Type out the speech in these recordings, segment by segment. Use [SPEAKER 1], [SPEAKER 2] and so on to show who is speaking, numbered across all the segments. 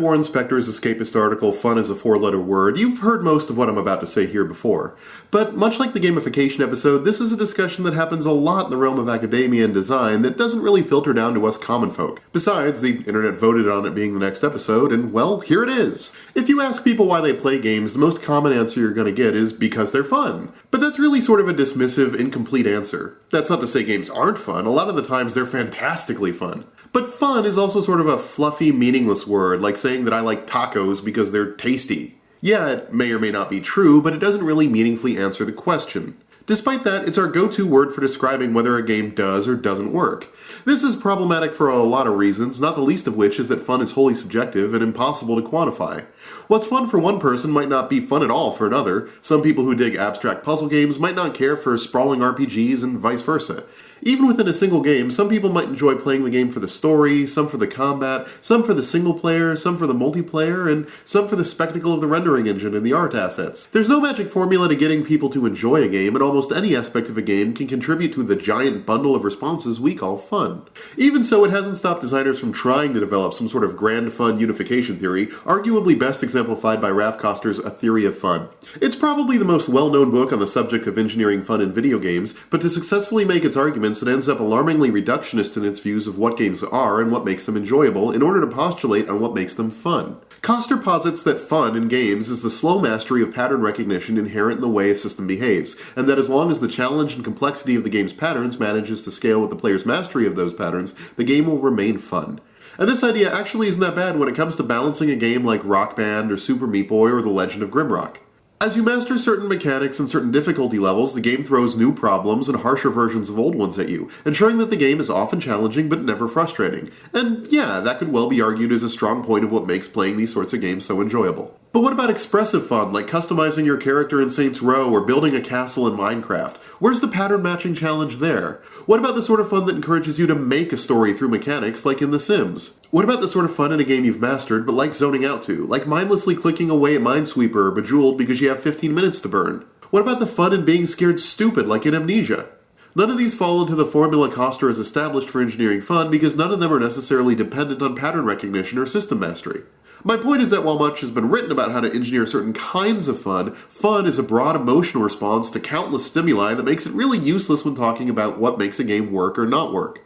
[SPEAKER 1] Warren Spector's escapist article, Fun is a Four-Letter Word, you've heard most of what I'm about to say here before. But much like the gamification episode, this is a discussion that happens a lot in the realm of academia and design that doesn't really filter down to us common folk. Besides, the internet voted on it being the next episode, and well, here it is. If you ask people why they play games, the most common answer you're going to get is because they're fun. But that's really sort of a dismissive, incomplete answer. That's not to say games aren't fun, a lot of the times they're fantastically fun. But fun is also sort of a fluffy, meaningless word, like saying that I like tacos because they're tasty. Yeah, it may or may not be true, but it doesn't really meaningfully answer the question. Despite that, it's our go-to word for describing whether a game does or doesn't work. This is problematic for a lot of reasons, not the least of which is that fun is wholly subjective and impossible to quantify. What's fun for one person might not be fun at all for another. Some people who dig abstract puzzle games might not care for sprawling RPGs and vice versa. Even within a single game, some people might enjoy playing the game for the story, some for the combat, some for the single player, some for the multiplayer, and some for the spectacle of the rendering engine and the art assets. There's no magic formula to getting people to enjoy a game, and almost any aspect of a game can contribute to the giant bundle of responses we call fun. Even so, it hasn't stopped designers from trying to develop some sort of grand fun unification theory, arguably best exemplified by Ralph Koster's A Theory of Fun. It's probably the most well-known book on the subject of engineering fun in video games, but to successfully make its arguments, it ends up alarmingly reductionist in its views of what games are and what makes them enjoyable in order to postulate on what makes them fun. Koster posits that fun in games is the slow mastery of pattern recognition inherent in the way a system behaves, and that as long as the challenge and complexity of the game's patterns manages to scale with the player's mastery of those patterns, the game will remain fun. And this idea actually isn't that bad when it comes to balancing a game like Rock Band or Super Meat Boy or The Legend of Grimrock. As you master certain mechanics and certain difficulty levels, the game throws new problems and harsher versions of old ones at you, ensuring that the game is often challenging but never frustrating. And yeah, that could well be argued as a strong point of what makes playing these sorts of games so enjoyable. But what about expressive fun, like customizing your character in Saints Row or building a castle in Minecraft? Where's the pattern matching challenge there? What about the sort of fun that encourages you to make a story through mechanics, like in The Sims? What about the sort of fun in a game you've mastered but like zoning out to, like mindlessly clicking away at Minesweeper or Bejeweled because you have 15 minutes to burn? What about the fun in being scared stupid, like in Amnesia? None of these fall into the formula Koster has established for engineering fun because none of them are necessarily dependent on pattern recognition or system mastery. My point is that while much has been written about how to engineer certain kinds of fun, fun is a broad emotional response to countless stimuli that makes it really useless when talking about what makes a game work or not work.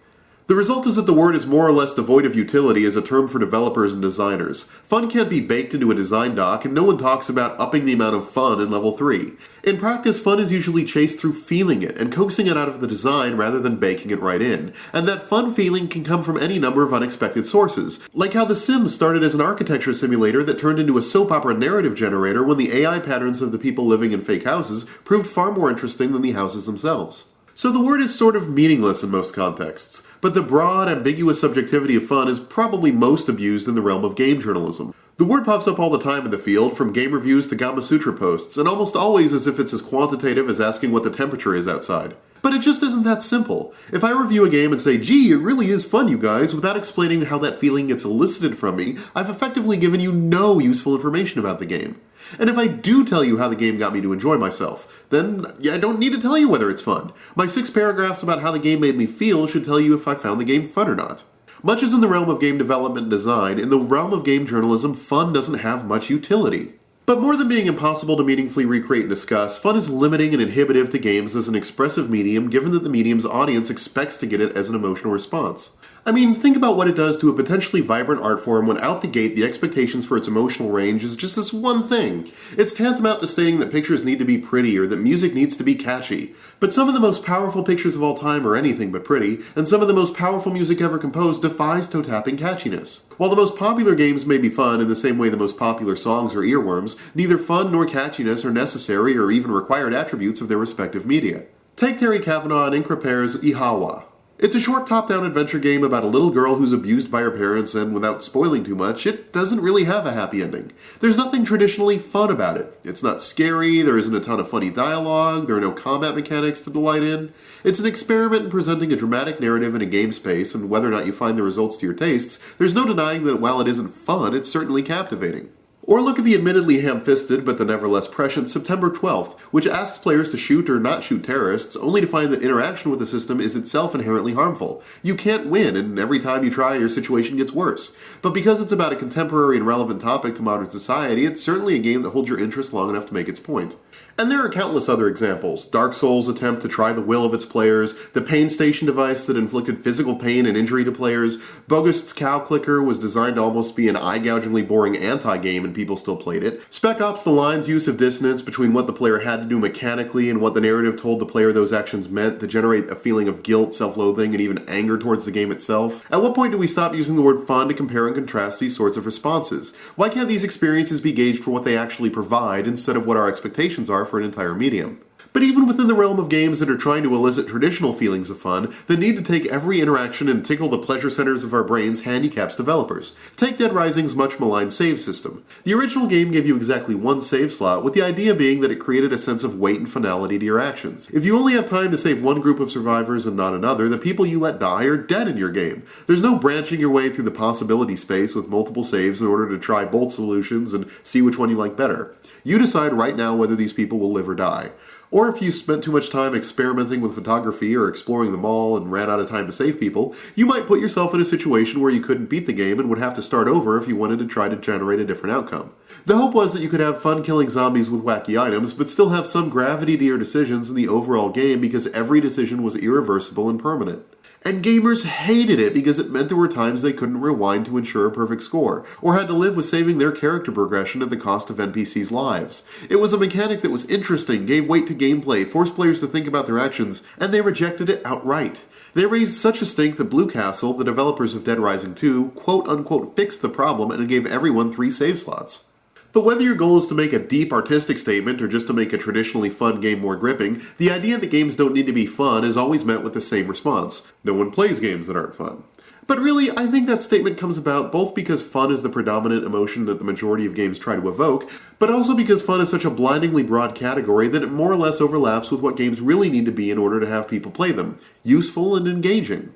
[SPEAKER 1] The result is that the word is more or less devoid of utility as a term for developers and designers. Fun can't be baked into a design doc, and no one talks about upping the amount of fun in level 3. In practice, fun is usually chased through feeling it and coaxing it out of the design rather than baking it right in. And that fun feeling can come from any number of unexpected sources. Like how The Sims started as an architecture simulator that turned into a soap opera narrative generator when the AI patterns of the people living in fake houses proved far more interesting than the houses themselves. So the word is sort of meaningless in most contexts, but the broad, ambiguous subjectivity of fun is probably most abused in the realm of game journalism. The word pops up all the time in the field, from game reviews to Gama Sutra posts, and almost always as if it's as quantitative as asking what the temperature is outside. But it just isn't that simple. If I review a game and say, gee, it really is fun, you guys, without explaining how that feeling gets elicited from me, I've effectively given you no useful information about the game. And if I do tell you how the game got me to enjoy myself, then I don't need to tell you whether it's fun. My 6 paragraphs about how the game made me feel should tell you if I found the game fun or not. Much as in the realm of game development and design, in the realm of game journalism, fun doesn't have much utility. But more than being impossible to meaningfully recreate and discuss, fun is limiting and inhibitive to games as an expressive medium given that the medium's audience expects to get it as an emotional response. I mean, think about what it does to a potentially vibrant art form when out the gate the expectations for its emotional range is just this one thing. It's tantamount to stating that pictures need to be pretty or that music needs to be catchy. But some of the most powerful pictures of all time are anything but pretty, and some of the most powerful music ever composed defies toe-tapping catchiness. While the most popular games may be fun in the same way the most popular songs are earworms, neither fun nor catchiness are necessary or even required attributes of their respective media. Take Terry Kavanagh and Inkra Pear's Ihawa. It's a short top-down adventure game about a little girl who's abused by her parents, and without spoiling too much, it doesn't really have a happy ending. There's nothing traditionally fun about it. It's not scary, there isn't a ton of funny dialogue, there are no combat mechanics to delight in. It's an experiment in presenting a dramatic narrative in a game space, and whether or not you find the results to your tastes, there's no denying that while it isn't fun, it's certainly captivating. Or look at the admittedly ham-fisted but the never less prescient September 12th, which asks players to shoot or not shoot terrorists, only to find that interaction with the system is itself inherently harmful. You can't win, and every time you try, your situation gets worse. But because it's about a contemporary and relevant topic to modern society, it's certainly a game that holds your interest long enough to make its point. And there are countless other examples. Dark Souls' attempt to try the will of its players, the Pain Station device that inflicted physical pain and injury to players, Bogust's Cow Clicker was designed to almost be an eye-gougingly boring anti-game and people still played it. Spec Ops: The Line's use of dissonance between what the player had to do mechanically and what the narrative told the player those actions meant to generate a feeling of guilt, self-loathing, and even anger towards the game itself. At what point do we stop using the word fun to compare and contrast these sorts of responses? Why can't these experiences be gauged for what they actually provide instead of what our expectations are for an entire medium? But even within the realm of games that are trying to elicit traditional feelings of fun, the need to take every interaction and tickle the pleasure centers of our brains handicaps developers. Take Dead Rising's much maligned save system. The original game gave you exactly one save slot, with the idea being that it created a sense of weight and finality to your actions. If you only have time to save one group of survivors and not another, the people you let die are dead in your game. There's no branching your way through the possibility space with multiple saves in order to try both solutions and see which one you like better. You decide right now whether these people will live or die. Or if you spent too much time experimenting with photography or exploring the mall and ran out of time to save people, you might put yourself in a situation where you couldn't beat the game and would have to start over if you wanted to try to generate a different outcome. The hope was that you could have fun killing zombies with wacky items, but still have some gravity to your decisions in the overall game because every decision was irreversible and permanent. And gamers hated it because it meant there were times they couldn't rewind to ensure a perfect score, or had to live with saving their character progression at the cost of NPCs' lives. It was a mechanic that was interesting, gave weight to gameplay, forced players to think about their actions, and they rejected it outright. They raised such a stink that Blue Castle, the developers of Dead Rising 2, quote-unquote fixed the problem and gave everyone 3 save slots. But whether your goal is to make a deep artistic statement or just to make a traditionally fun game more gripping, the idea that games don't need to be fun is always met with the same response. No one plays games that aren't fun. But really, I think that statement comes about both because fun is the predominant emotion that the majority of games try to evoke, but also because fun is such a blindingly broad category that it more or less overlaps with what games really need to be in order to have people play them: useful and engaging.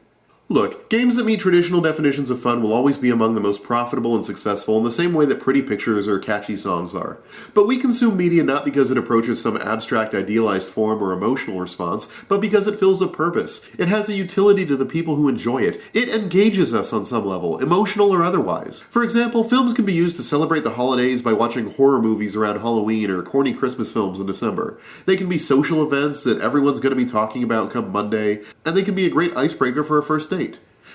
[SPEAKER 1] Look, games that meet traditional definitions of fun will always be among the most profitable and successful in the same way that pretty pictures or catchy songs are. But we consume media not because it approaches some abstract idealized form or emotional response, but because it fills a purpose. It has a utility to the people who enjoy it. It engages us on some level, emotional or otherwise. For example, films can be used to celebrate the holidays by watching horror movies around Halloween or corny Christmas films in December. They can be social events that everyone's going to be talking about come Monday, and they can be a great icebreaker for a first date.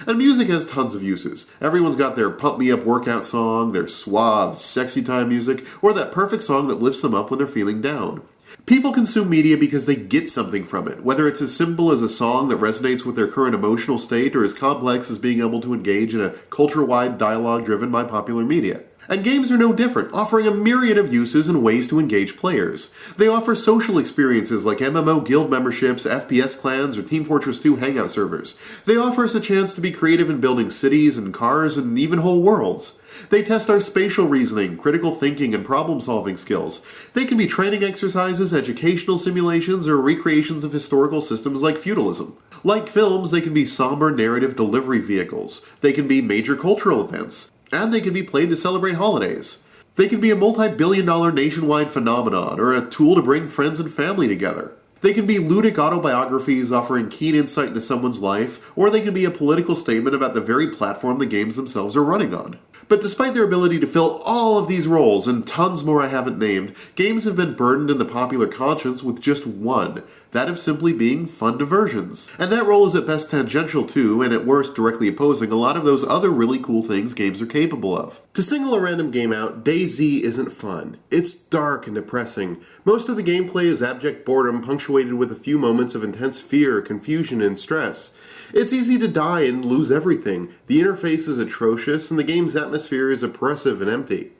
[SPEAKER 1] And music has tons of uses. Everyone's got their pump-me-up workout song, their suave, sexy time music, or that perfect song that lifts them up when they're feeling down. People consume media because they get something from it, whether it's as simple as a song that resonates with their current emotional state or as complex as being able to engage in a culture-wide dialogue driven by popular media. And games are no different, offering a myriad of uses and ways to engage players. They offer social experiences like MMO guild memberships, FPS clans, or Team Fortress 2 hangout servers. They offer us a chance to be creative in building cities and cars and even whole worlds. They test our spatial reasoning, critical thinking, and problem-solving skills. They can be training exercises, educational simulations, or recreations of historical systems like feudalism. Like films, they can be somber narrative delivery vehicles. They can be major cultural events. And they can be played to celebrate holidays. They can be a multi-billion-dollar nationwide phenomenon, or a tool to bring friends and family together. They can be ludic autobiographies offering keen insight into someone's life, or they can be a political statement about the very platform the games themselves are running on. But despite their ability to fill all of these roles, and tons more I haven't named, games have been burdened in the popular conscience with just one, that of simply being fun diversions. And that role is at best tangential to, and at worst directly opposing, a lot of those other really cool things games are capable of. To single a random game out, DayZ isn't fun. It's dark and depressing. Most of the gameplay is abject boredom punctuated with a few moments of intense fear, confusion, and stress. It's easy to die and lose everything. The interface is atrocious, and the game's atmosphere is oppressive and empty.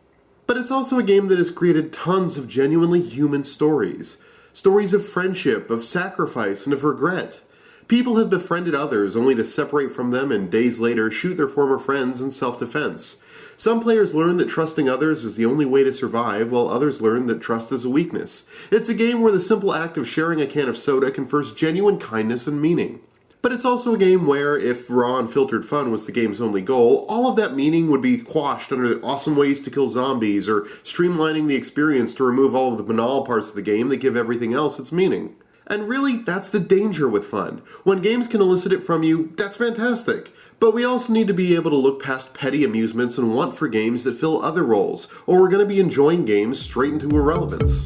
[SPEAKER 1] But it's also a game that has created tons of genuinely human stories. Stories of friendship, of sacrifice, and of regret. People have befriended others only to separate from them and days later shoot their former friends in self-defense. Some players learn that trusting others is the only way to survive, while others learn that trust is a weakness. It's a game where the simple act of sharing a can of soda confers genuine kindness and meaning. But it's also a game where, if raw unfiltered fun was the game's only goal, all of that meaning would be quashed under awesome ways to kill zombies, or streamlining the experience to remove all of the banal parts of the game that give everything else its meaning. And really, that's the danger with fun. When games can elicit it from you, that's fantastic. But we also need to be able to look past petty amusements and want for games that fill other roles, or we're going to be enjoying games straight into irrelevance.